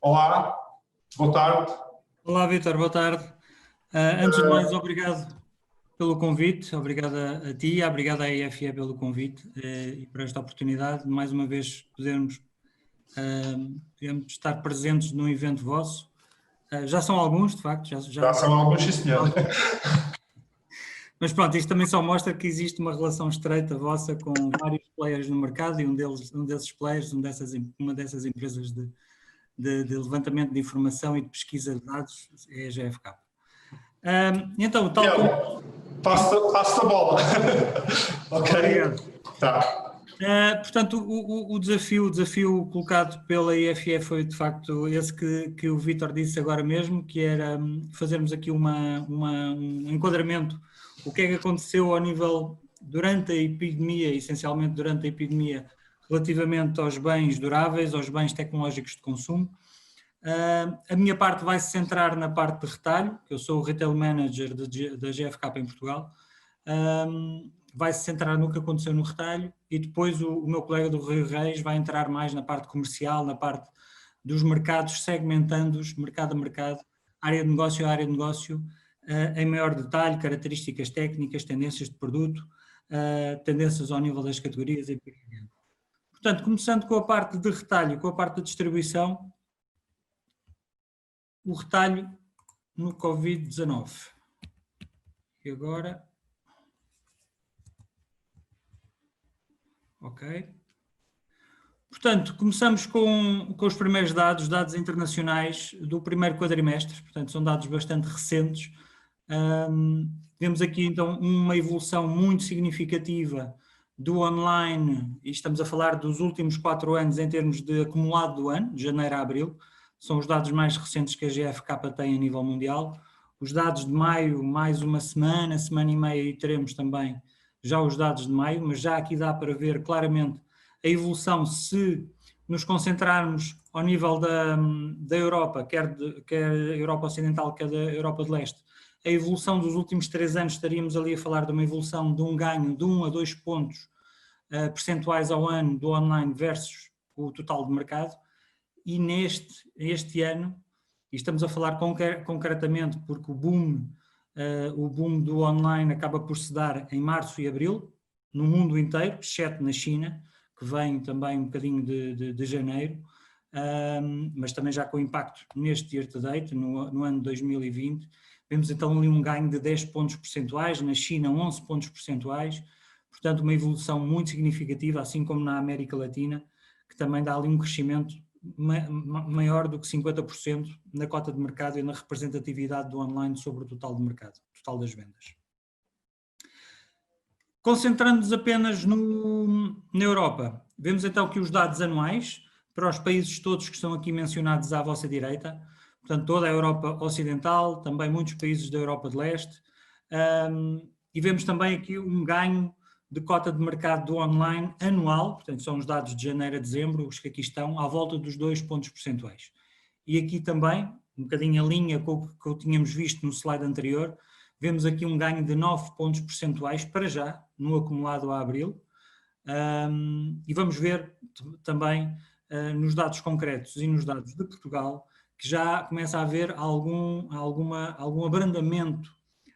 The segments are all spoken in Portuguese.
Olá, boa tarde. Olá, Vítor, boa tarde. Antes de mais, obrigado pelo convite, obrigado a ti, obrigado à EFE pelo convite e por esta oportunidade de mais uma vez podermos estar presentes num evento vosso. Já são alguns, de facto. Já são alguns, sim, senhor. Mas pronto, isto também só mostra que existe uma relação estreita vossa com vários players no mercado e um desses players, uma dessas empresas de levantamento de informação e de pesquisa de dados é a GfK. Então, tal como... Passo a bola. Ok. Obrigado. Tá. Portanto, o desafio colocado pela EFE foi de facto esse que o Vítor disse agora mesmo, que era fazermos aqui um enquadramento, o que é que aconteceu ao nível durante a epidemia, essencialmente durante a epidemia, relativamente aos bens duráveis, aos bens tecnológicos de consumo. A minha parte vai se centrar na parte de retalho, que eu sou o Retail Manager da GfK em Portugal. Vai se centrar no que aconteceu no retalho e depois o meu colega do Rio Reis vai entrar mais na parte comercial, na parte dos mercados, segmentando-os mercado a mercado, área de negócio a área de negócio, em maior detalhe, características técnicas, tendências de produto, tendências ao nível das categorias e por aí adiante. Portanto, começando com a parte de retalho, com a parte de distribuição, o retalho no Covid-19. E agora... Ok. Portanto, começamos com os primeiros dados internacionais do primeiro quadrimestre, portanto são dados bastante recentes. Temos aqui então uma evolução muito significativa do online, e estamos a falar dos últimos 4 anos em termos de acumulado do ano, de janeiro a abril, são os dados mais recentes que a GfK tem a nível mundial. Os dados de maio, mais uma semana e meia, e teremos também já os dados de maio, mas já aqui dá para ver claramente a evolução se nos concentrarmos ao nível da Europa, quer a Europa Ocidental, quer da Europa de Leste, a evolução dos últimos 3 anos estaríamos ali a falar de uma evolução de um ganho de 1 a 2 pontos percentuais ao ano do online versus o total de mercado, e este ano, e estamos a falar concretamente porque o boom do online acaba por se dar em março e abril, no mundo inteiro, exceto na China, que vem também um bocadinho de janeiro, mas também já com impacto neste year to date, no ano de 2020. Vemos então ali um ganho de 10 pontos percentuais, na China 11 pontos percentuais, portanto uma evolução muito significativa, assim como na América Latina, que também dá ali um crescimento maior do que 50% na cota de mercado e na representatividade do online sobre o total de mercado, total das vendas. Concentrando-nos apenas na Europa, vemos então que os dados anuais para os países todos que estão aqui mencionados à vossa direita, portanto toda a Europa Ocidental, também muitos países da Europa de Leste, e vemos também aqui um ganho de cota de mercado do online anual, portanto são os dados de janeiro a dezembro, os que aqui estão, à volta dos 2 pontos percentuais. E aqui também, um bocadinho em linha com o que tínhamos visto no slide anterior, vemos aqui um ganho de 9 pontos percentuais para já, no acumulado a abril, e vamos ver também nos dados concretos e nos dados de Portugal, que já começa a haver algum abrandamento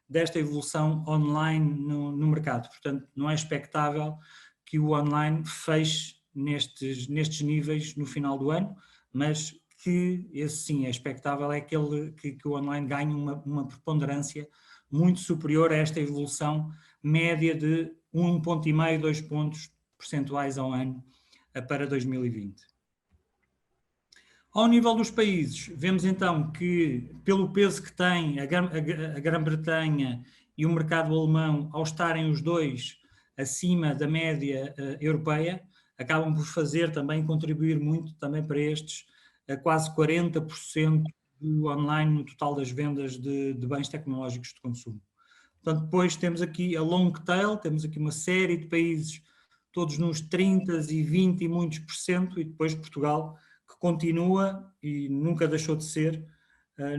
desta evolução online no mercado. Portanto, não é expectável que o online feche nestes níveis no final do ano, mas que esse sim é expectável, é que o online ganhe uma preponderância muito superior a esta evolução média de 1,5 ponto, 2 pontos percentuais ao ano para 2020. Ao nível dos países, vemos então que, pelo peso que tem a Grã-Bretanha e o mercado alemão, ao estarem os dois acima da média europeia, acabam por contribuir muito também para estes quase 40% do online no total das vendas de bens tecnológicos de consumo. Portanto, depois temos aqui a long tail, temos aqui uma série de países, todos nos 30% e 20% e muitos por cento, e depois Portugal, que continua e nunca deixou de ser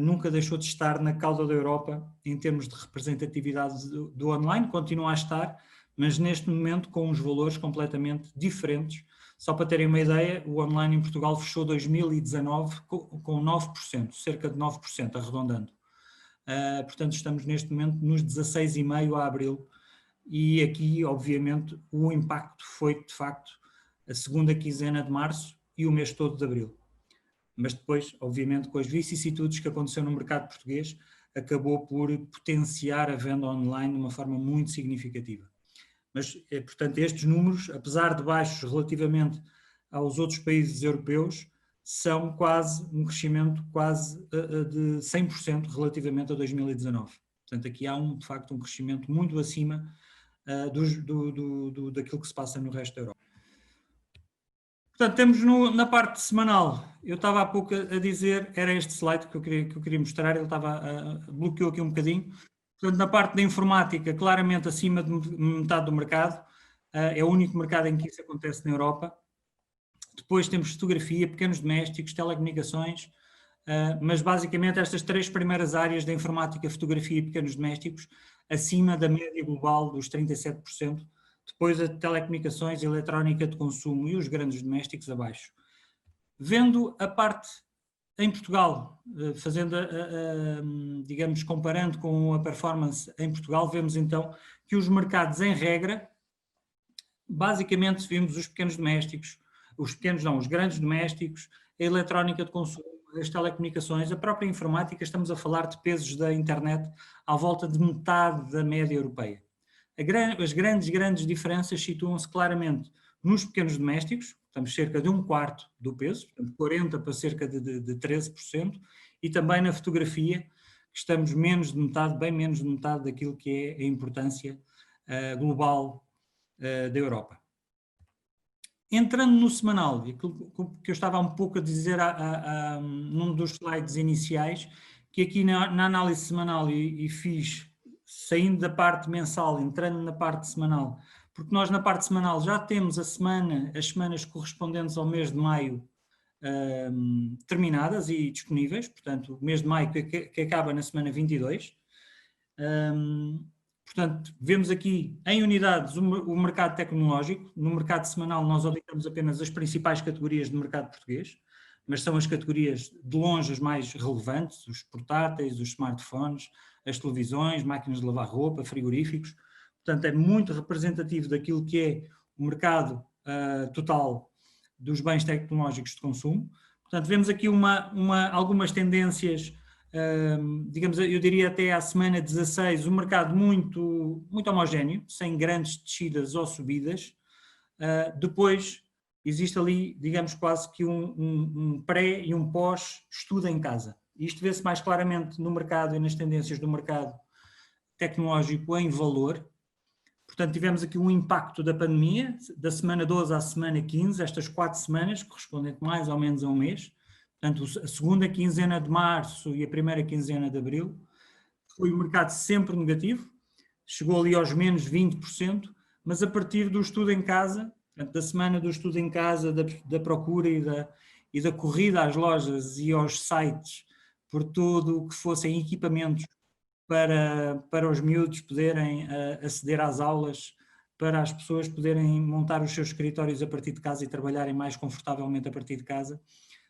nunca deixou de estar na cauda da Europa em termos de representatividade do online, continua a estar, mas neste momento com uns valores completamente diferentes. Só para terem uma ideia, o online em Portugal fechou 2019 com 9%, cerca de 9%, arredondando. Portanto, estamos neste momento nos 16,5% a abril, e aqui, obviamente, o impacto foi, de facto, a segunda quinzena de março e o mês todo de abril. Mas depois, obviamente, com as vicissitudes que aconteceu no mercado português, acabou por potenciar a venda online de uma forma muito significativa. Mas, portanto, estes números, apesar de baixos relativamente aos outros países europeus, são quase um crescimento quase de 100% relativamente a 2019. Portanto, aqui há, de facto, um crescimento muito acima daquilo que se passa no resto da Europa. Portanto, temos na parte semanal, eu estava há pouco a dizer, era este slide que eu queria mostrar, ele bloqueou aqui um bocadinho. Portanto, na parte da informática, claramente acima de metade do mercado, é o único mercado em que isso acontece na Europa. Depois temos fotografia, pequenos domésticos, telecomunicações, mas basicamente estas três primeiras áreas da informática, fotografia e pequenos domésticos, acima da média global dos 37%. Depois a telecomunicações, eletrónica de consumo e os grandes domésticos abaixo. Vendo a parte em Portugal, fazendo, digamos, comparando com a performance em Portugal, vemos então que os mercados em regra, basicamente vimos os pequenos domésticos, os grandes domésticos, a eletrónica de consumo, as telecomunicações, a própria informática, estamos a falar de pesos da internet à volta de metade da média europeia. As grandes diferenças situam-se claramente nos pequenos domésticos, estamos cerca de 1/4 do peso, portanto 40% para cerca de 13%, e também na fotografia, que estamos menos de metade, bem menos de metade daquilo que é a importância global da Europa. Entrando no semanal, aquilo que eu estava um pouco a dizer num dos slides iniciais, que aqui na análise semanal e fiz saindo da parte mensal, entrando na parte semanal, porque nós na parte semanal já temos as semanas correspondentes ao mês de maio terminadas e disponíveis, portanto o mês de maio que acaba na semana 22. Portanto, vemos aqui em unidades o mercado tecnológico. No mercado semanal nós auditamos apenas as principais categorias do mercado português, mas são as categorias de longe as mais relevantes, os portáteis, os smartphones, as televisões, máquinas de lavar roupa, frigoríficos. Portanto, é muito representativo daquilo que é o mercado total dos bens tecnológicos de consumo. Portanto, vemos aqui algumas tendências, digamos, eu diria até à semana 16, um mercado muito homogéneo, sem grandes descidas ou subidas. Depois, existe ali, digamos, quase que um pré e um pós estudo em casa. Isto vê-se mais claramente no mercado e nas tendências do mercado tecnológico em valor. Portanto, tivemos aqui um impacto da pandemia, da semana 12 à semana 15, estas 4 semanas, correspondente mais ou menos a um mês. Portanto, a segunda quinzena de março e a primeira quinzena de abril, foi o mercado sempre negativo, chegou ali aos menos 20%, mas a partir do estudo em casa, portanto, da semana do estudo em casa, da procura e da corrida às lojas e aos sites, por tudo o que fossem equipamentos para os miúdos poderem aceder às aulas, para as pessoas poderem montar os seus escritórios a partir de casa e trabalharem mais confortavelmente a partir de casa.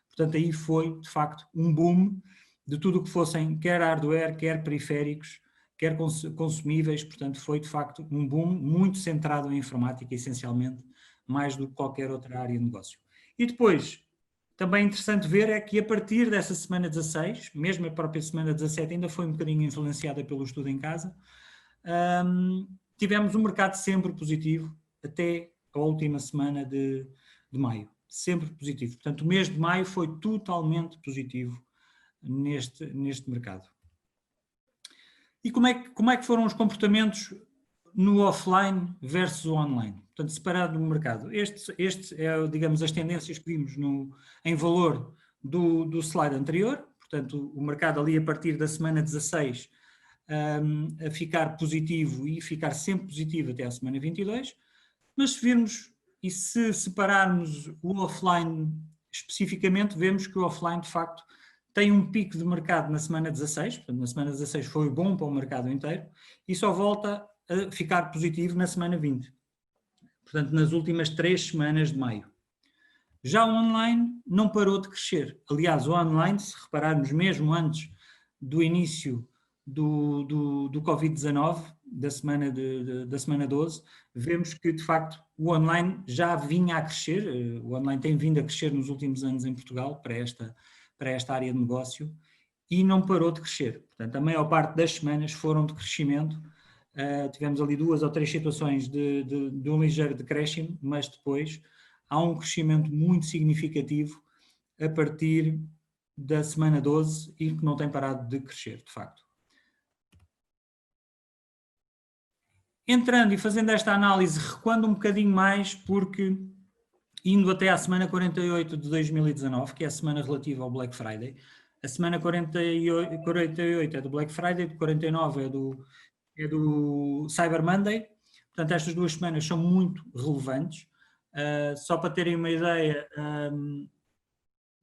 Portanto, aí foi, de facto, um boom de tudo o que fossem quer hardware, quer periféricos, quer consumíveis. Portanto, foi, de facto, um boom muito centrado em informática, essencialmente, mais do que qualquer outra área de negócio. E depois, também interessante ver é que a partir dessa semana 16, mesmo a própria semana 17 ainda foi um bocadinho influenciada pelo estudo em casa, tivemos um mercado sempre positivo até a última semana de maio, sempre positivo. Portanto, o mês de maio foi totalmente positivo neste mercado. E como é que foram os comportamentos no offline versus o online? Portanto, separado do mercado. Este é, digamos, as tendências que vimos em valor do slide anterior. Portanto, o mercado ali a partir da semana 16 a ficar positivo e ficar sempre positivo até a semana 22. Mas se virmos e se separarmos o offline especificamente, vemos que o offline, de facto, tem um pico de mercado na semana 16, portanto na semana 16 foi bom para o mercado inteiro, e só volta a ficar positivo na semana 20, portanto nas últimas 3 semanas de maio. Já o online não parou de crescer. Aliás, o online, se repararmos mesmo antes do início do Covid-19, da semana 12, vemos que, de facto, o online já vinha a crescer. O online tem vindo a crescer nos últimos anos em Portugal para esta área de negócio e não parou de crescer. Portanto, a maior parte das semanas foram de crescimento. Tivemos ali 2 ou 3 situações de um ligeiro decréscimo, mas depois há um crescimento muito significativo a partir da semana 12 e que não tem parado de crescer, de facto. Entrando e fazendo esta análise, recuando um bocadinho mais, porque indo até à semana 48 de 2019, que é a semana relativa ao Black Friday, a semana 48 é do Black Friday, de 49 é do Cyber Monday, portanto estas 2 semanas são muito relevantes. Só para terem uma ideia,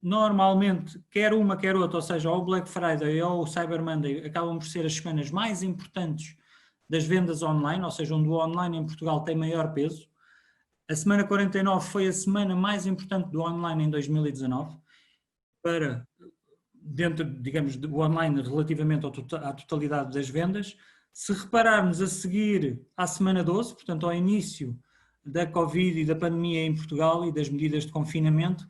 normalmente quer uma quer outra, ou seja, ou o Black Friday ou o Cyber Monday acabam por ser as semanas mais importantes das vendas online, ou seja, onde o online em Portugal tem maior peso. A semana 49 foi a semana mais importante do online em 2019, para dentro, digamos, do online relativamente à totalidade das vendas. Se repararmos a seguir à semana 12, portanto ao início da Covid e da pandemia em Portugal e das medidas de confinamento,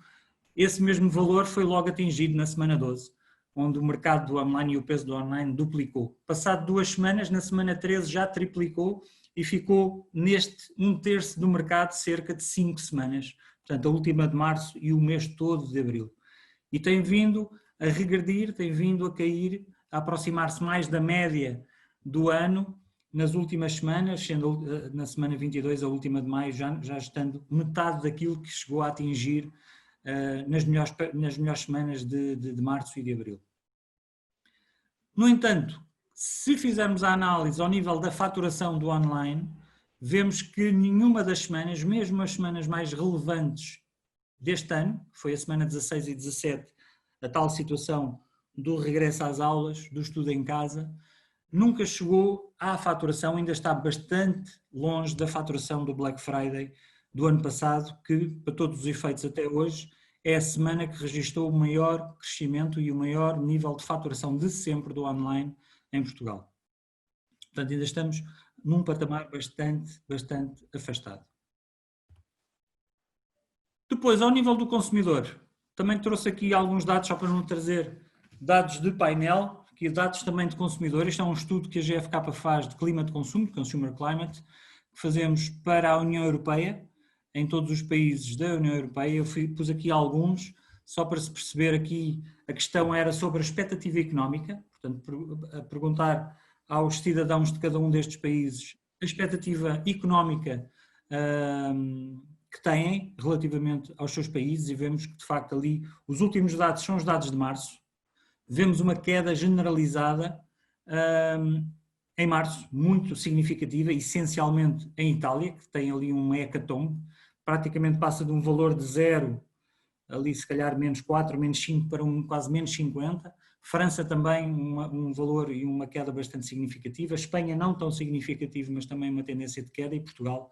esse mesmo valor foi logo atingido na semana 12, onde o mercado do online e o peso do online duplicou. Passado 2 semanas, na semana 13 já triplicou e ficou neste 1/3 do mercado cerca de 5 semanas, portanto a última de março e o mês todo de abril. E tem vindo a regredir, tem vindo a cair, a aproximar-se mais da média do ano, nas últimas semanas, sendo na semana 22, a última de maio, já estando metade daquilo que chegou a atingir nas melhores semanas de março e de abril. No entanto, se fizermos a análise ao nível da faturação do online, vemos que nenhuma das semanas, mesmo as semanas mais relevantes deste ano, que foi a semana 16 e 17, a tal situação do regresso às aulas, do estudo em casa, nunca chegou à faturação, ainda está bastante longe da faturação do Black Friday do ano passado, que, para todos os efeitos até hoje, é a semana que registrou o maior crescimento e o maior nível de faturação de sempre do online em Portugal. Portanto, ainda estamos num patamar bastante afastado. Depois, ao nível do consumidor, também trouxe aqui alguns dados, só para não trazer dados de painel, que dados também de consumidor. Este é um estudo que a GfK faz de clima de consumo, Consumer Climate, que fazemos para a União Europeia, em todos os países da União Europeia. Eu pus aqui alguns, só para se perceber aqui, a questão era sobre a expectativa económica, portanto, a perguntar aos cidadãos de cada um destes países a expectativa económica que têm relativamente aos seus países, e vemos que, de facto, ali os últimos dados são os dados de março. Vemos uma queda generalizada em março, muito significativa, essencialmente em Itália, que tem ali uma hecatombe, praticamente passa de um valor de 0, ali se calhar menos 4, menos 5, para quase menos 50. França também um valor e uma queda bastante significativa. Espanha não tão significativa, mas também uma tendência de queda. E Portugal,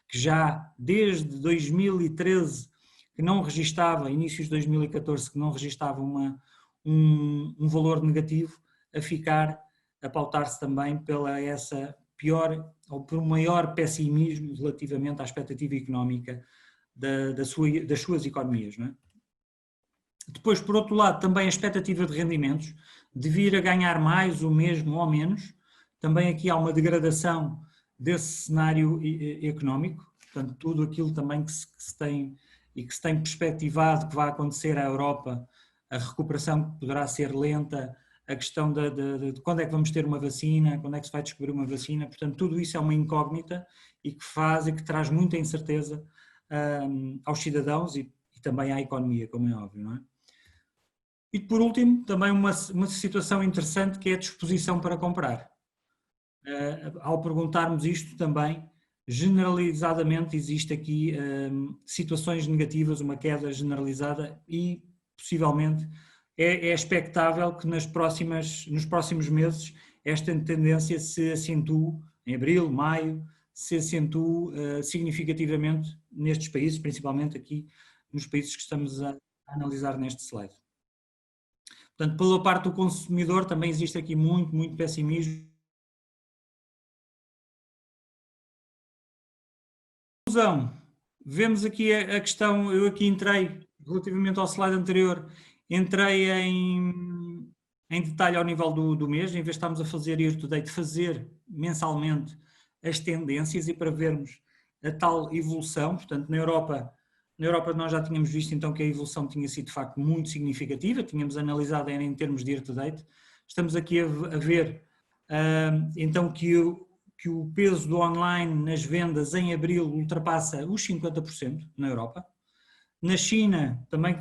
que já desde 2013, que não registava, inícios de 2014, que não registava um valor negativo, a pautar-se também pela essa pior ou por um maior pessimismo relativamente à expectativa económica das suas economias, não é? Depois, por outro lado, também a expectativa de rendimentos, de vir a ganhar mais, o mesmo ou menos. Também aqui há uma degradação desse cenário económico, portanto, tudo aquilo também que se tem e que se tem perspectivado que vai acontecer à Europa, a recuperação poderá ser lenta, a questão de quando é que vamos ter uma vacina, quando é que se vai descobrir uma vacina, portanto, tudo isso é uma incógnita e que faz e que traz muita incerteza aos cidadãos e também à economia, como é óbvio, não é? E por último, também uma situação interessante que é a disposição para comprar. Ao perguntarmos isto também, generalizadamente existe aqui situações negativas, uma queda generalizada e possivelmente é expectável que nos próximos meses esta tendência se acentue, em abril, maio, se acentue significativamente nestes países, principalmente aqui nos países que estamos a analisar neste slide. Portanto, pela parte do consumidor também existe aqui muito pessimismo. Conclusão, vemos aqui a questão, eu aqui entrei, relativamente ao slide anterior, entrei em detalhe ao nível do mês, em vez de estarmos a fazer year to date, fazer mensalmente as tendências e para vermos a tal evolução. Portanto, na Europa nós já tínhamos visto então que a evolução tinha sido de facto muito significativa, tínhamos analisado em termos de year to date. Estamos aqui a ver então que o peso do online nas vendas em abril ultrapassa os 50% na Europa. Na China, também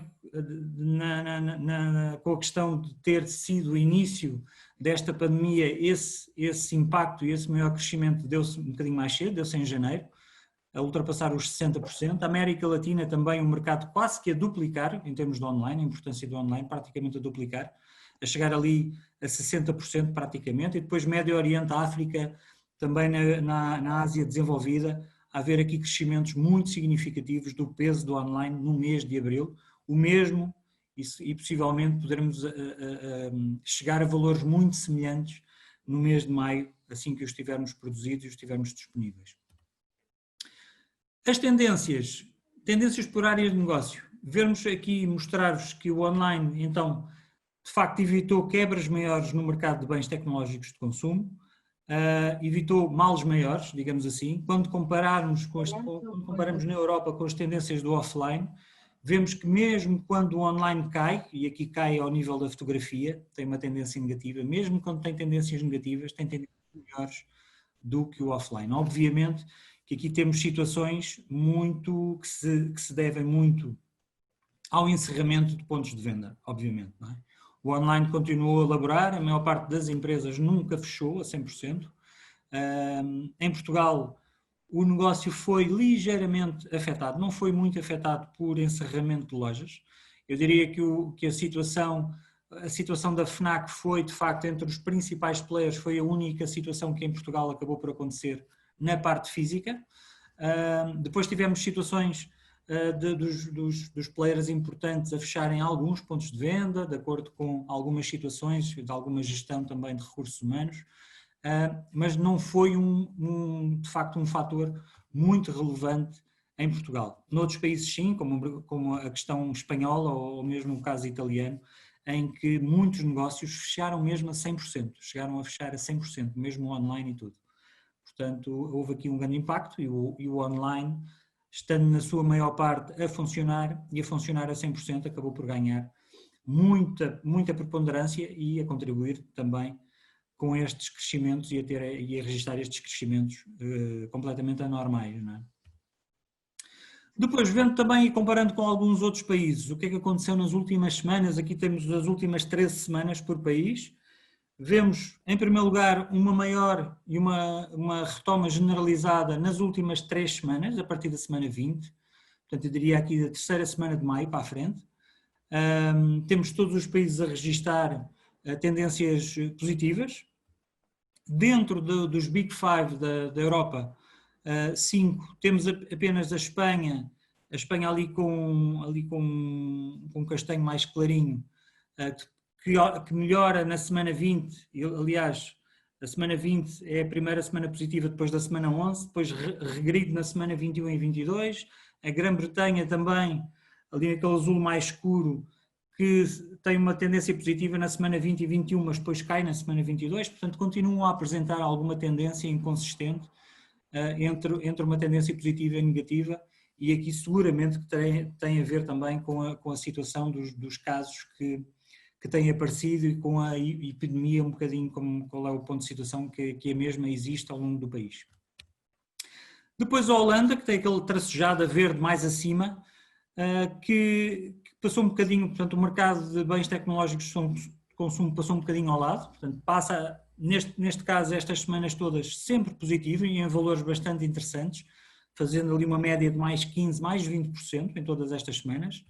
com a questão de ter sido o início desta pandemia, esse impacto e esse maior crescimento deu-se um bocadinho mais cedo, deu-se em janeiro, a ultrapassar os 60%. A América Latina também um mercado quase que a duplicar, em termos de online, a importância do online praticamente a duplicar, a chegar ali a 60% praticamente, e depois Médio Oriente, África, também na Ásia desenvolvida, a haver aqui crescimentos muito significativos do peso do online no mês de abril, o mesmo, e possivelmente poderemos chegar a valores muito semelhantes no mês de maio, assim que os tivermos produzidos e os tivermos disponíveis. As tendências por áreas de negócio. Vermos aqui, mostrar-vos que o online, então, de facto evitou quebras maiores no mercado de bens tecnológicos de consumo, evitou males maiores, digamos assim. Quando comparamos na Europa com as tendências do offline, vemos que mesmo quando o online cai, e aqui cai ao nível da fotografia, tem uma tendência negativa, mesmo quando tem tendências negativas, tem tendências melhores do que o offline. Obviamente que aqui temos situações que se devem muito ao encerramento de pontos de venda, obviamente, não é? O online continuou a elaborar, a maior parte das empresas nunca fechou a 100%. Em Portugal, o negócio foi ligeiramente afetado, não foi muito afetado por encerramento de lojas. Eu diria que a situação da FNAC foi, de facto, entre os principais players, foi a única situação que em Portugal acabou por acontecer na parte física. Depois tivemos situações dos players importantes a fecharem alguns pontos de venda, de acordo com algumas situações, de alguma gestão também de recursos humanos, mas não foi de facto um fator muito relevante em Portugal. Noutros países sim, como a questão espanhola ou mesmo o caso italiano, em que muitos negócios fecharam mesmo a 100%, chegaram a fechar a 100%, mesmo online e tudo. Portanto, houve aqui um grande impacto e o online, estando na sua maior parte a funcionar e a funcionar a 100%, acabou por ganhar muita preponderância e a contribuir também com estes crescimentos e a registrar estes crescimentos completamente anormais, não é? Depois, vendo também e comparando com alguns outros países, o que é que aconteceu nas últimas semanas, aqui temos as últimas 13 semanas por país. Vemos, em primeiro lugar, uma maior e uma retoma generalizada nas últimas 3 semanas, a partir da semana 20, portanto eu diria aqui da terceira semana de maio para a frente. Temos todos os países a registrar tendências positivas. Dentro dos Big Five da Europa, 5, temos apenas a Espanha ali com um castanho mais clarinho, que melhora na semana 20, aliás, a semana 20 é a primeira semana positiva depois da semana 11, depois regride na semana 21 e 22, a Grã-Bretanha também, ali naquele azul mais escuro, que tem uma tendência positiva na semana 20 e 21, mas depois cai na semana 22, portanto continuam a apresentar alguma tendência inconsistente entre uma tendência positiva e negativa, e aqui seguramente que tem a ver também com a situação dos casos que têm aparecido e com a epidemia um bocadinho, qual é o ponto de situação que a mesma existe ao longo do país. Depois a Holanda, que tem aquele tracejado a verde mais acima, que passou um bocadinho, portanto o mercado de bens tecnológicos de consumo passou um bocadinho ao lado, portanto passa, neste caso, estas semanas todas sempre positivo e em valores bastante interessantes, fazendo ali uma média de mais 15%, mais 20% em todas estas semanas.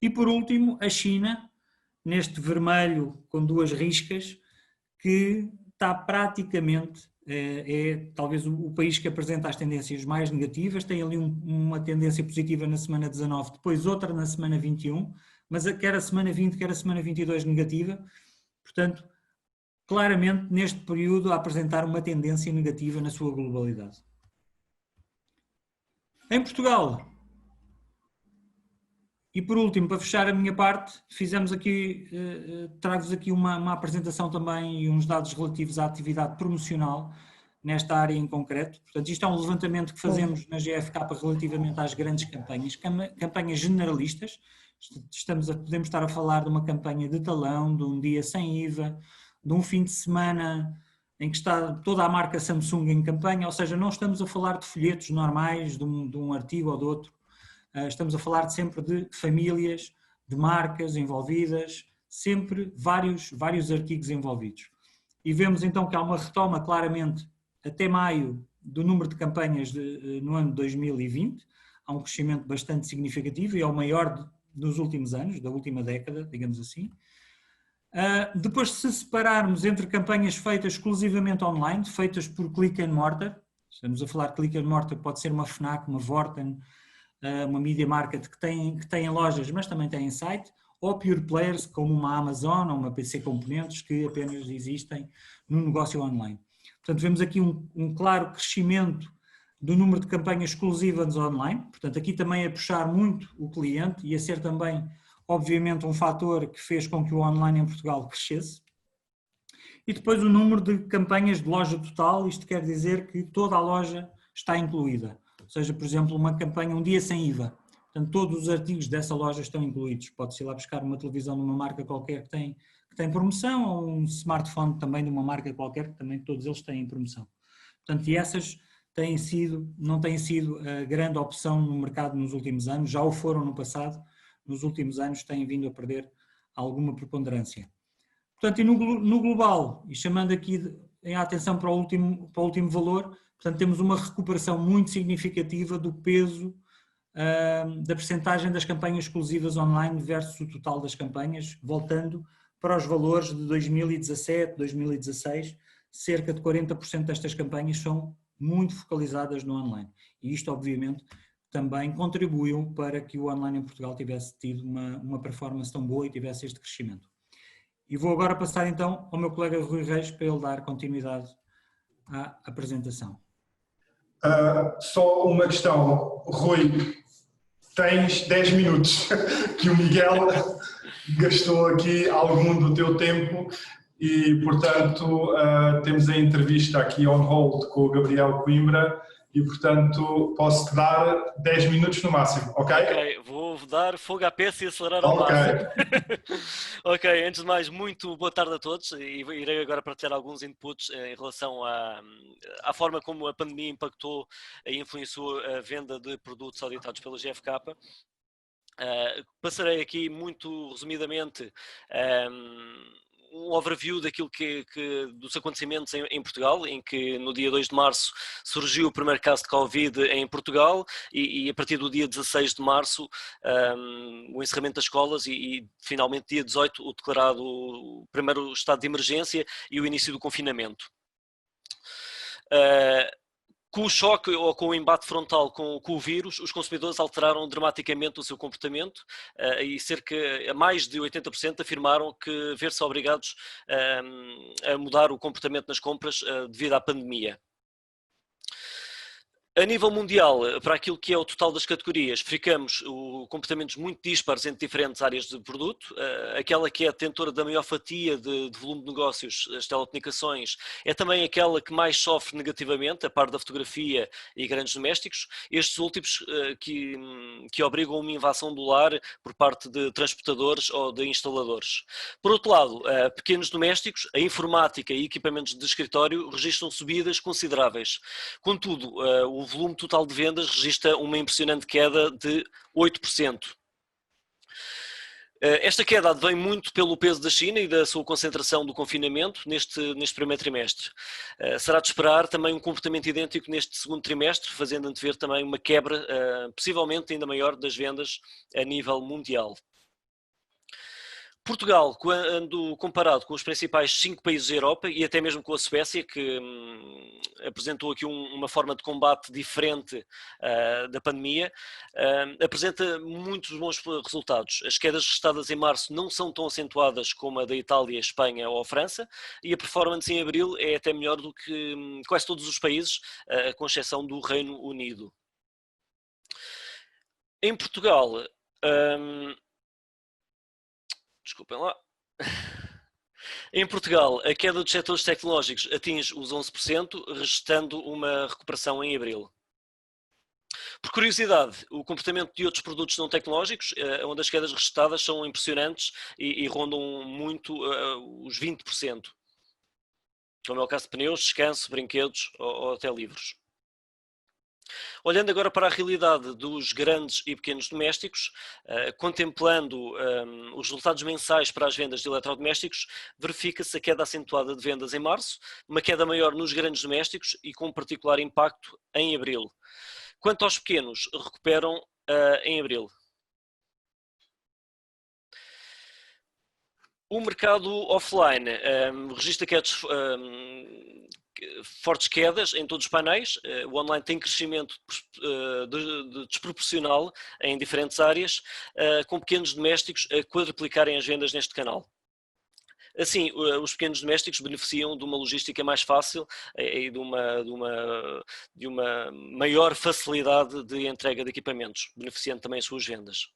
E por último, a China, neste vermelho com duas riscas, que está praticamente, talvez o país que apresenta as tendências mais negativas, tem ali uma tendência positiva na semana 19, depois outra na semana 21, mas quer a semana 20, quer a semana 22 negativa, portanto, claramente neste período a apresentar uma tendência negativa na sua globalidade. Em Portugal, e por último, para fechar a minha parte, fizemos aqui, trago-vos aqui uma apresentação também e uns dados relativos à atividade promocional nesta área em concreto. Portanto, isto é um levantamento que fazemos na GfK relativamente às grandes campanhas, campanhas generalistas. Podemos estar a falar de uma campanha de talão, de um dia sem IVA, de um fim de semana em que está toda a marca Samsung em campanha, ou seja, não estamos a falar de folhetos normais, de um artigo ou de outro. Estamos a falar sempre de famílias, de marcas envolvidas, sempre vários artigos envolvidos. E vemos então que há uma retoma claramente até maio do número de campanhas no ano de 2020, há um crescimento bastante significativo e é o maior dos últimos anos, da última década, digamos assim. Depois, se separarmos entre campanhas feitas exclusivamente online, feitas por click and mortar, estamos a falar de click and mortar, pode ser uma FNAC, uma Vorten, uma media market que tem lojas, mas também tem site, ou pure players como uma Amazon ou uma PC Componentes que apenas existem no negócio online. Portanto, vemos aqui um claro crescimento do número de campanhas exclusivas online, portanto aqui também a puxar muito o cliente e a ser também, obviamente, um fator que fez com que o online em Portugal crescesse. E depois o número de campanhas de loja total, isto quer dizer que toda a loja está incluída. Ou seja, por exemplo, uma campanha um dia sem IVA. Portanto, todos os artigos dessa loja estão incluídos. Pode-se ir lá buscar uma televisão de uma marca qualquer que tem promoção ou um smartphone também de uma marca qualquer que também todos eles têm promoção. Portanto, e essas não têm sido a grande opção no mercado nos últimos anos, já o foram no passado, nos últimos anos têm vindo a perder alguma preponderância. Portanto, e no global, e chamando aqui a atenção para o último valor, portanto, temos uma recuperação muito significativa do peso da percentagem das campanhas exclusivas online versus o total das campanhas, voltando para os valores de 2017, 2016, cerca de 40% destas campanhas são muito focalizadas no online. E isto, obviamente, também contribuiu para que o online em Portugal tivesse tido uma performance tão boa e tivesse este crescimento. E vou agora passar então ao meu colega Rui Reis para ele dar continuidade à apresentação. Só uma questão, Rui, tens 10 minutos que o Miguel gastou aqui algum do teu tempo e, portanto, temos a entrevista aqui on hold com o Gabriel Coimbra e, portanto, posso-te dar 10 minutos no máximo, ok? Ok, vou dar fogo à peça e acelerar ao máximo. Ok, antes de mais, muito boa tarde a todos e irei agora partilhar alguns inputs em relação à forma como a pandemia impactou e influenciou a venda de produtos auditados pela GfK. Passarei aqui muito resumidamente um overview daquilo dos acontecimentos em Portugal, em que no dia 2 de março surgiu o primeiro caso de Covid em Portugal e a partir do dia 16 de março o encerramento das escolas e finalmente dia 18 o declarado o primeiro estado de emergência e o início do confinamento. Com o choque ou com o embate frontal com o vírus, os consumidores alteraram dramaticamente o seu comportamento e mais de 80% afirmaram que ver-se obrigados a mudar o comportamento nas compras devido à pandemia. A nível mundial, para aquilo que é o total das categorias, verificamos comportamentos muito dispares entre diferentes áreas de produto. Aquela que é a detentora da maior fatia de volume de negócios, as telecomunicações, é também aquela que mais sofre negativamente, a par da fotografia e grandes domésticos. Estes últimos que obrigam uma invasão do lar por parte de transportadores ou de instaladores. Por outro lado, pequenos domésticos, a informática e equipamentos de escritório registram subidas consideráveis. Contudo, o volume total de vendas registra uma impressionante queda de 8%. Esta queda advém muito pelo peso da China e da sua concentração do confinamento neste primeiro trimestre. Será de esperar também um comportamento idêntico neste segundo trimestre, fazendo antever também uma quebra, possivelmente ainda maior, das vendas a nível mundial. Portugal, quando comparado com os principais 5 países da Europa e até mesmo com a Suécia, que apresentou aqui uma forma de combate diferente da pandemia, apresenta muitos bons resultados. As quedas registadas em março não são tão acentuadas como a da Itália, Espanha ou a França, e a performance em abril é até melhor do que quase todos os países, com exceção do Reino Unido. Em Portugal, desculpem lá. Em Portugal, a queda dos setores tecnológicos atinge os 11%, registando uma recuperação em abril. Por curiosidade, o comportamento de outros produtos não tecnológicos, onde as quedas registadas são impressionantes e rondam muito os 20%, como é o caso de pneus, descanso, brinquedos ou até livros. Olhando agora para a realidade dos grandes e pequenos domésticos, contemplando os resultados mensais para as vendas de eletrodomésticos, verifica-se a queda acentuada de vendas em março, uma queda maior nos grandes domésticos e com particular impacto em abril. Quanto aos pequenos, recuperam em abril. O mercado offline registra fortes quedas em todos os painéis. O online tem crescimento desproporcional em diferentes áreas, com pequenos domésticos a quadruplicarem as vendas neste canal. Assim, os pequenos domésticos beneficiam de uma logística mais fácil e de uma maior facilidade de entrega de equipamentos, beneficiando também as suas vendas.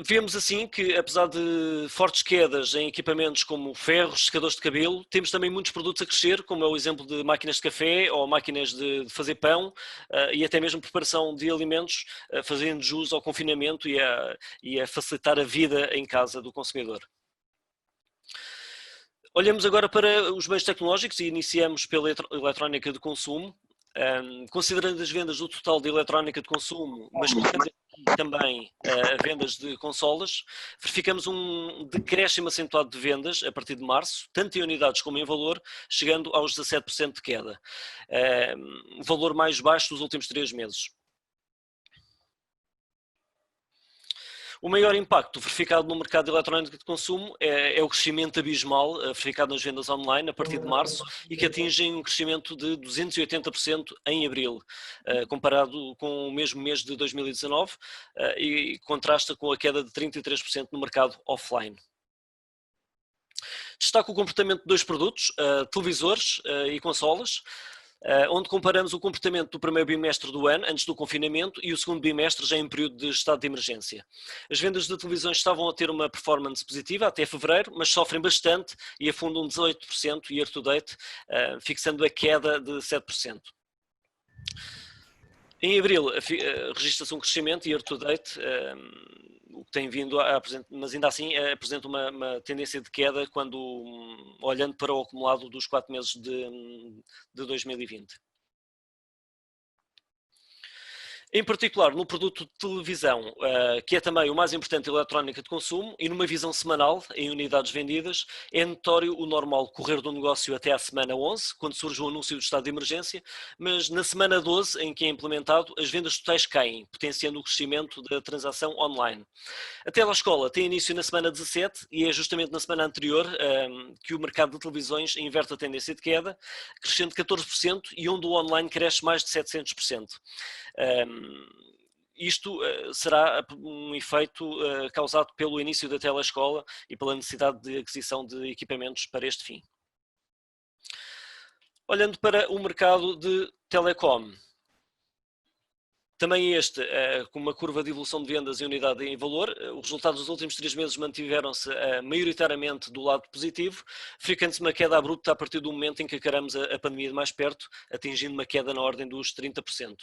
Vemos assim que, apesar de fortes quedas em equipamentos como ferros, secadores de cabelo, temos também muitos produtos a crescer, como é o exemplo de máquinas de café ou máquinas de fazer pão e até mesmo preparação de alimentos, fazendo jus ao confinamento e a facilitar a vida em casa do consumidor. Olhamos agora para os meios tecnológicos e iniciamos pela eletrónica de consumo. Considerando as vendas do total de eletrónica de consumo, mas também vendas de consolas, verificamos um decréscimo acentuado de vendas a partir de março, tanto em unidades como em valor, chegando aos 17% de queda, o valor mais baixo dos últimos 3 meses. O maior impacto verificado no mercado eletrónico de consumo é o crescimento abismal verificado nas vendas online a partir de março e que atingem um crescimento de 280% em abril, comparado com o mesmo mês de 2019 e contrasta com a queda de 33% no mercado offline. Destaco o comportamento de 2 produtos, televisores e consolas, onde comparamos o comportamento do primeiro bimestre do ano, antes do confinamento, e o segundo bimestre, já em período de estado de emergência. As vendas de televisões estavam a ter uma performance positiva até fevereiro, mas sofrem bastante e afundam 18% year to date, fixando a queda de 7%. Em abril, registra-se um crescimento year to date, o que tem vindo a apresentar, mas ainda assim apresenta uma tendência de queda quando olhando para o acumulado dos 4 meses de 2020. Em particular, no produto de televisão, que é também o mais importante eletrónica de consumo, e numa visão semanal, em unidades vendidas, é notório o normal correr do negócio até à semana 11, quando surge o anúncio do estado de emergência, mas na semana 12, em que é implementado, as vendas totais caem, potenciando o crescimento da transação online. A telescola tem início na semana 17 e é justamente na semana anterior que o mercado de televisões inverte a tendência de queda, crescendo 14% e onde o online cresce mais de 700%. Isto será um efeito causado pelo início da telescola e pela necessidade de aquisição de equipamentos para este fim. Olhando para o mercado de telecom, também este, com uma curva de evolução de vendas em unidade e em valor, os resultados dos últimos 3 meses mantiveram-se maioritariamente do lado positivo, verificando-se uma queda abrupta a partir do momento em que encaramos a pandemia de mais perto, atingindo uma queda na ordem dos 30%.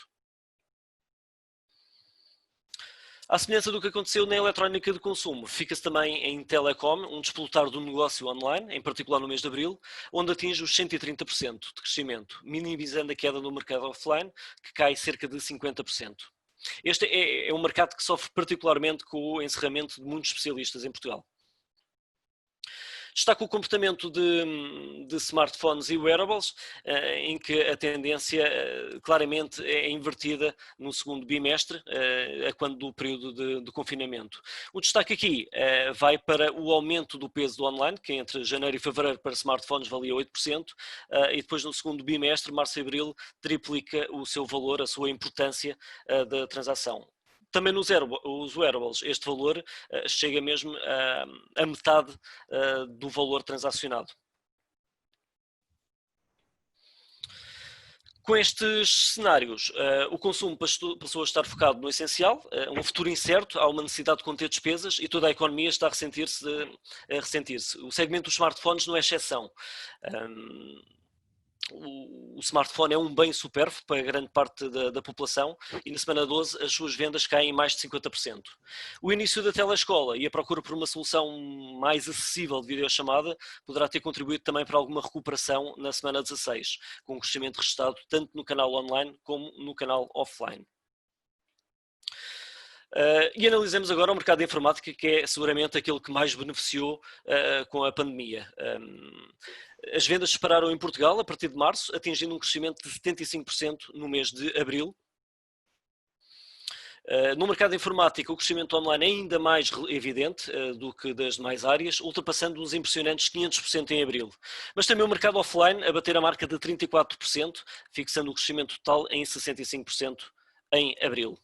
À semelhança do que aconteceu na eletrónica de consumo, fica-se também em telecom, um desplotar do negócio online, em particular no mês de abril, onde atinge os 130% de crescimento, minimizando a queda no mercado offline, que cai cerca de 50%. Este é um mercado que sofre particularmente com o encerramento de muitos especialistas em Portugal. Destaco o comportamento de smartphones e wearables, em que a tendência claramente é invertida no segundo bimestre, a quando do período de confinamento. O destaque aqui vai para o aumento do peso do online, que entre janeiro e fevereiro para smartphones valia 8%, e depois no segundo bimestre, março e abril, triplica o seu valor, a sua importância da transação. Também nos wearables, este valor chega mesmo a metade do valor transacionado. Com estes cenários, o consumo passou a estar focado no essencial, um futuro incerto, há uma necessidade de conter despesas e toda a economia está a ressentir-se. O segmento dos smartphones não é exceção. O smartphone é um bem supérfluo para grande parte da população e na semana 12 as suas vendas caem em mais de 50%. O início da telescola e a procura por uma solução mais acessível de videochamada poderá ter contribuído também para alguma recuperação na semana 16, com um crescimento registado tanto no canal online como no canal offline. E analisemos agora o mercado de informática, que é seguramente aquele que mais beneficiou com a pandemia. As vendas dispararam em Portugal a partir de março, atingindo um crescimento de 75% no mês de abril. No mercado de informática, o crescimento online é ainda mais evidente do que das demais áreas, ultrapassando os impressionantes 500% em abril. Mas também o mercado offline a bater a marca de 34%, fixando o crescimento total em 65% em abril.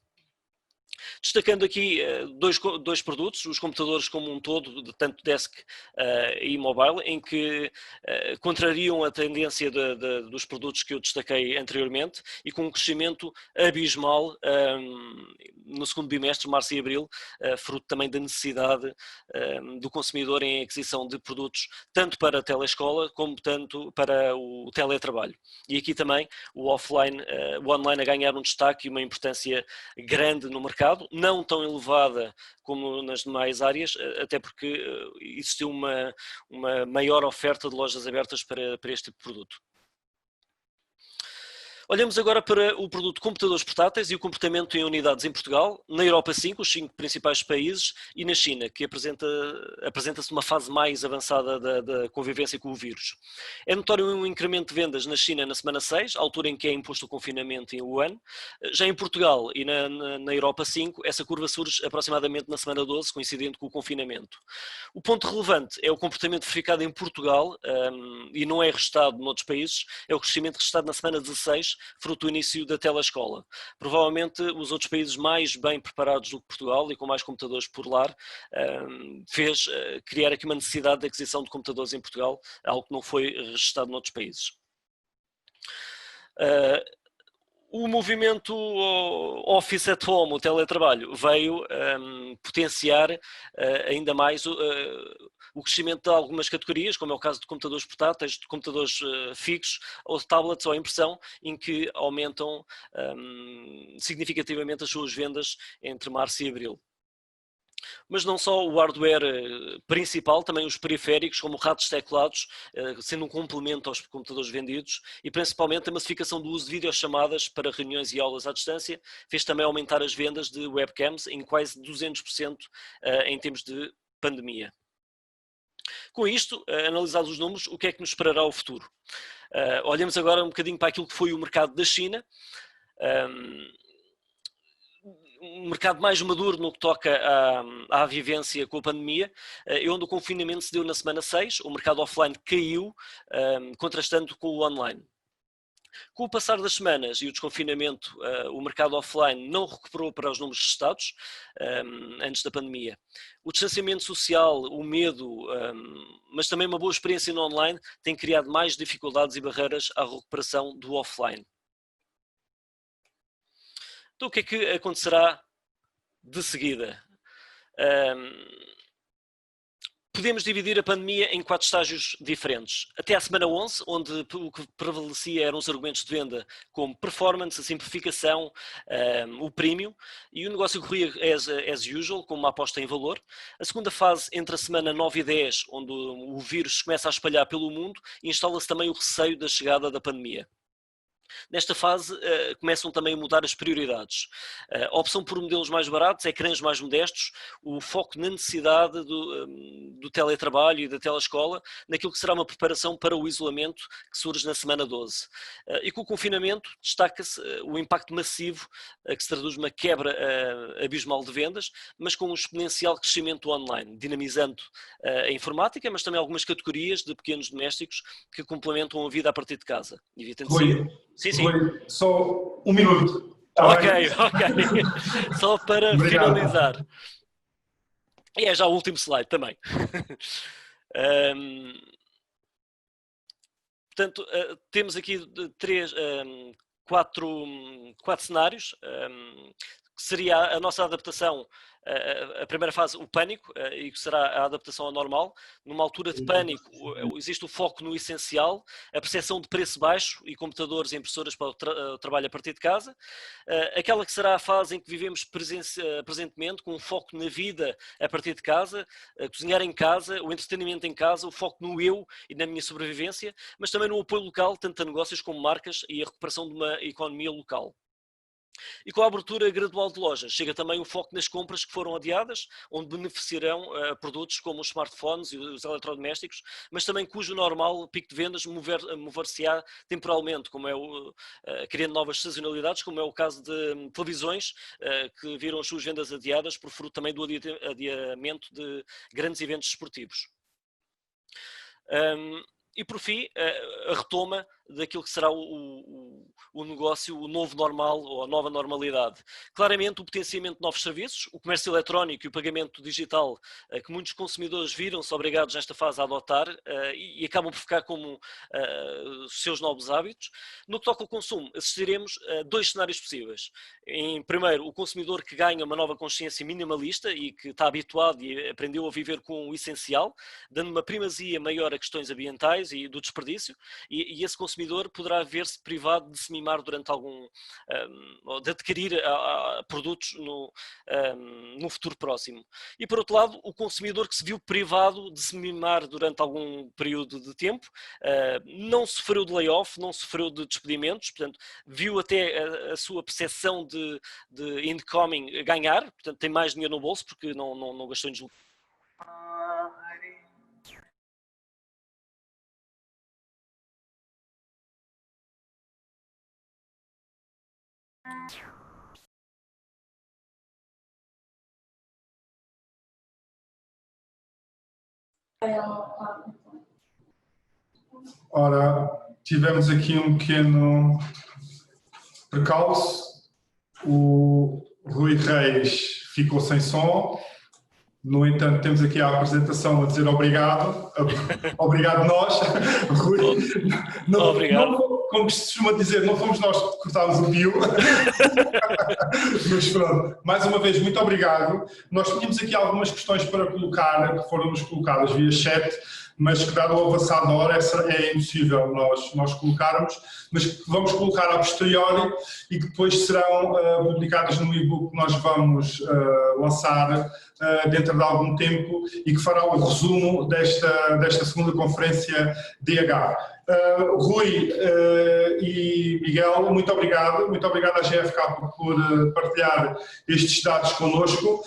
Destacando aqui dois produtos, os computadores como um todo, tanto desk e mobile, em que contrariam a tendência dos produtos que eu destaquei anteriormente e com um crescimento abismal no segundo bimestre, março e abril, fruto também da necessidade do consumidor em aquisição de produtos tanto para a telescola como tanto para o teletrabalho. E aqui também o offline, o online a ganhar um destaque e uma importância grande no mercado, não tão elevada como nas demais áreas, até porque existiu uma maior oferta de lojas abertas para este tipo de produto. Olhamos agora para o produto computadores portáteis e o comportamento em unidades em Portugal, na Europa 5, os 5 principais países, e na China, que apresenta-se uma fase mais avançada da convivência com o vírus. É notório um incremento de vendas na China na semana 6, altura em que é imposto o confinamento em Wuhan. Já em Portugal e na Europa 5, essa curva surge aproximadamente na semana 12, coincidente com o confinamento. O ponto relevante é o comportamento verificado em Portugal, e não é registado noutros países, é o crescimento registado na semana 16, fruto do início da telescola. Provavelmente os outros países mais bem preparados do que Portugal e com mais computadores por lar fez criar aqui uma necessidade de aquisição de computadores em Portugal, algo que não foi registado noutros países. O movimento Office at Home, o teletrabalho, veio potenciar ainda mais o crescimento de algumas categorias, como é o caso de computadores portáteis, de computadores fixos, ou de tablets ou impressão, em que aumentam significativamente as suas vendas entre março e abril. Mas não só o hardware principal, também os periféricos, como ratos teclados, sendo um complemento aos computadores vendidos, e principalmente a massificação do uso de videochamadas para reuniões e aulas à distância, fez também aumentar as vendas de webcams em quase 200% em tempos de pandemia. Com isto, analisados os números, o que é que nos esperará o futuro? Olhamos agora um bocadinho para aquilo que foi o mercado da China. Um mercado mais maduro no que toca à vivência com a pandemia, onde o confinamento se deu na semana 6, o mercado offline caiu, contrastando com o online. Com o passar das semanas e o desconfinamento, o mercado offline não recuperou para os números registados antes da pandemia. O distanciamento social, o medo, mas também uma boa experiência no online tem criado mais dificuldades e barreiras à recuperação do offline. Então o que é que acontecerá de seguida? Podemos dividir a pandemia em 4 estágios diferentes. Até à semana 11, onde o que prevalecia eram os argumentos de venda como performance, a simplificação, o premium, e o negócio corria as usual, com uma aposta em valor. A segunda fase, entre a semana 9 e 10, onde o vírus começa a espalhar pelo mundo, e instala-se também o receio da chegada da pandemia. Nesta fase começam também a mudar as prioridades. A opção por modelos mais baratos, ecrãs mais modestos, o foco na necessidade do teletrabalho e da telescola, naquilo que será uma preparação para o isolamento que surge na semana 12. E com o confinamento destaca-se o impacto massivo que se traduz numa quebra abismal de vendas, mas com um exponencial crescimento online, dinamizando a informática, mas também algumas categorias de pequenos domésticos que complementam a vida a partir de casa. Rui, sim, sim. Rui, só um minuto. Ok. Só para Obrigado. finalizar. E é já o último slide também. Portanto, temos aqui quatro cenários, que seria a nossa adaptação. A primeira fase, o pânico, e que será a adaptação ao normal. Numa altura de pânico, existe o foco no essencial, a percepção de preço baixo e computadores e impressoras para o trabalho a partir de casa. Aquela que será a fase em que vivemos presentemente, com um foco na vida a partir de casa, cozinhar em casa, o entretenimento em casa, o foco no eu e na minha sobrevivência, mas também no apoio local, tanto a negócios como marcas e a recuperação de uma economia local. E com a abertura gradual de lojas, chega também o foco nas compras que foram adiadas, onde beneficiarão produtos como os smartphones e os eletrodomésticos, mas também cujo normal pico de vendas mover-se-á temporalmente, como é criando novas sazonalidades, como é o caso de televisões, que viram as suas vendas adiadas por fruto também do adiamento de grandes eventos esportivos. E por fim, a retoma daquilo que será o negócio, o novo normal ou a nova normalidade. Claramente o potenciamento de novos serviços, o comércio eletrónico e o pagamento digital, que muitos consumidores viram-se obrigados nesta fase a adotar e acabam por ficar como os seus novos hábitos. No que toca ao consumo, assistiremos a dois cenários possíveis. Em primeiro, o consumidor que ganha uma nova consciência minimalista e que está habituado e aprendeu a viver com o essencial, dando uma primazia maior a questões ambientais e do desperdício, e esse consumidor poderá ver-se privado de se mimar durante de adquirir produtos no futuro próximo. E por outro lado, o consumidor que se viu privado de se mimar durante algum período de tempo, não sofreu de layoff, não sofreu de despedimentos, portanto, viu até a sua percepção de incoming ganhar, portanto, tem mais dinheiro no bolso porque não gastou em deslocamento. Ora, tivemos aqui um pequeno percalço. O Rui Reis ficou sem som. No entanto, temos aqui a apresentação a dizer obrigado. Obrigado nós. Rui, Obrigado. como se costuma dizer, não fomos nós que cortámos o bio. Mas pronto, mais uma vez, muito obrigado. Nós tínhamos aqui algumas questões para colocar, que foram-nos colocadas via chat, mas que dado o avançado da hora é impossível nós colocarmos, mas que vamos colocar a posteriori e que depois serão publicadas no e-book que nós vamos lançar dentro de algum tempo e que fará o resumo desta segunda conferência DH. Rui e Miguel, muito obrigado à GfK por partilhar estes dados connosco.